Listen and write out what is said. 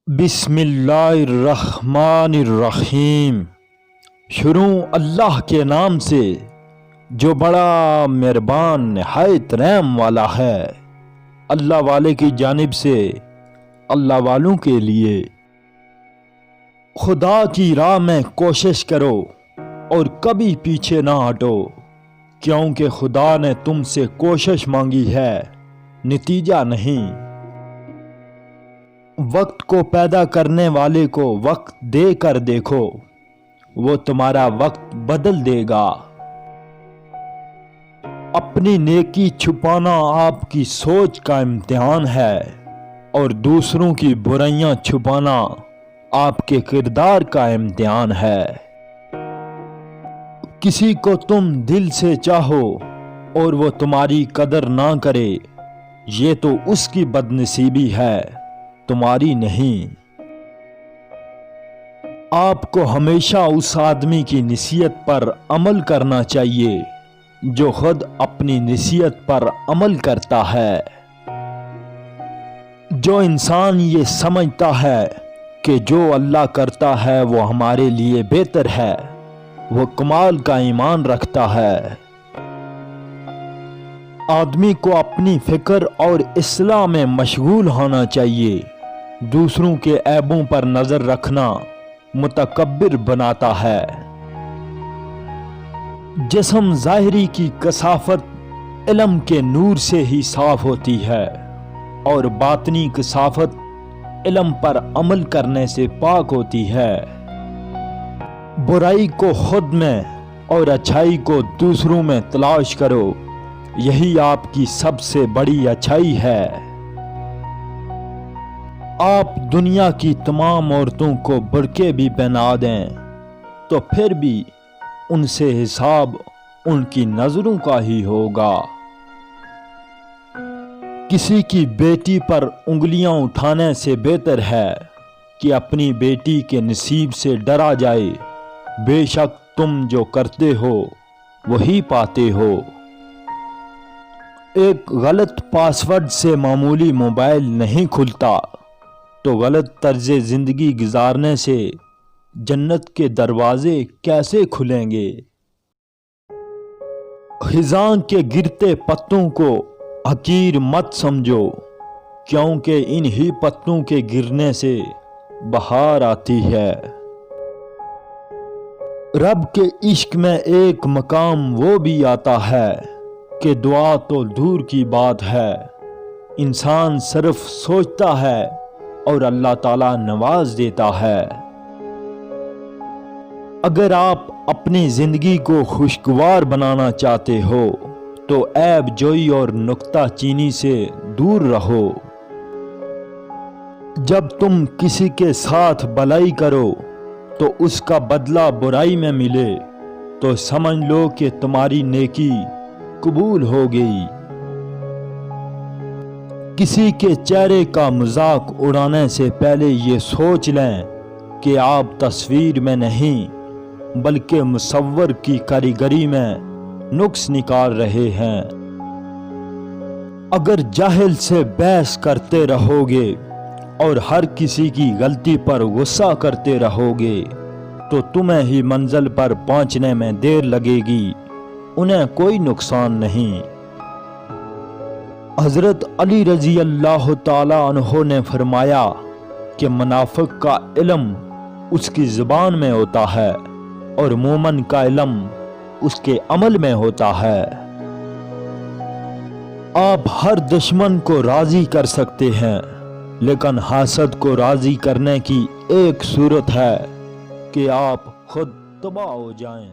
بسم اللہ الرحمن الرحیم۔ شروع اللہ کے نام سے جو بڑا مہربان نہایت رحم والا ہے۔ اللہ والے کی جانب سے اللہ والوں کے لیے۔ خدا کی راہ میں کوشش کرو اور کبھی پیچھے نہ ہٹو، کیونکہ خدا نے تم سے کوشش مانگی ہے، نتیجہ نہیں۔ وقت کو پیدا کرنے والے کو وقت دے کر دیکھو، وہ تمہارا وقت بدل دے گا۔ اپنی نیکی چھپانا آپ کی سوچ کا امتحان ہے، اور دوسروں کی برائیاں چھپانا آپ کے کردار کا امتحان ہے۔ کسی کو تم دل سے چاہو اور وہ تمہاری قدر نہ کرے، یہ تو اس کی بدنصیبی ہے، تمہاری نہیں۔ آپ کو ہمیشہ اس آدمی کی نصیحت پر عمل کرنا چاہیے جو خود اپنی نصیحت پر عمل کرتا ہے۔ جو انسان یہ سمجھتا ہے کہ جو اللہ کرتا ہے وہ ہمارے لیے بہتر ہے، وہ کمال کا ایمان رکھتا ہے۔ آدمی کو اپنی فکر اور اصلاح میں مشغول ہونا چاہیے۔ دوسروں کے عیبوں پر نظر رکھنا متکبر بناتا ہے۔ جسم ظاہری کی کثافت علم کے نور سے ہی صاف ہوتی ہے، اور باطنی کثافت علم پر عمل کرنے سے پاک ہوتی ہے۔ برائی کو خود میں اور اچھائی کو دوسروں میں تلاش کرو، یہی آپ کی سب سے بڑی اچھائی ہے۔ آپ دنیا کی تمام عورتوں کو برقعے بھی پہنا دیں تو پھر بھی ان سے حساب ان کی نظروں کا ہی ہوگا۔ کسی کی بیٹی پر انگلیاں اٹھانے سے بہتر ہے کہ اپنی بیٹی کے نصیب سے ڈرا جائے۔ بے شک تم جو کرتے ہو وہی پاتے ہو۔ ایک غلط پاس ورڈ سے معمولی موبائل نہیں کھلتا، تو غلط طرز زندگی گزارنے سے جنت کے دروازے کیسے کھلیں گے؟ خزاں کے گرتے پتوں کو حقیر مت سمجھو، کیونکہ انہی پتوں کے گرنے سے بہار آتی ہے۔ رب کے عشق میں ایک مقام وہ بھی آتا ہے کہ دعا تو دور کی بات ہے، انسان صرف سوچتا ہے اور اللہ تعالیٰ نواز دیتا ہے۔ اگر آپ اپنی زندگی کو خوشگوار بنانا چاہتے ہو تو عیب جوئی اور نکتہ چینی سے دور رہو۔ جب تم کسی کے ساتھ بھلائی کرو تو اس کا بدلہ برائی میں ملے تو سمجھ لو کہ تمہاری نیکی قبول ہو گئی۔ کسی کے چہرے کا مذاق اڑانے سے پہلے یہ سوچ لیں کہ آپ تصویر میں نہیں بلکہ مصور کی کاریگری میں نقص نکال رہے ہیں۔ اگر جاہل سے بحث کرتے رہو گے اور ہر کسی کی غلطی پر غصہ کرتے رہو گے تو تمہیں ہی منزل پر پہنچنے میں دیر لگے گی، انہیں کوئی نقصان نہیں۔ حضرت علی رضی اللہ تعالی عنہ نے فرمایا کہ منافق کا علم اس کی زبان میں ہوتا ہے اور مومن کا علم اس کے عمل میں ہوتا ہے۔ آپ ہر دشمن کو راضی کر سکتے ہیں، لیکن حاسد کو راضی کرنے کی ایک صورت ہے کہ آپ خود تباہ ہو جائیں۔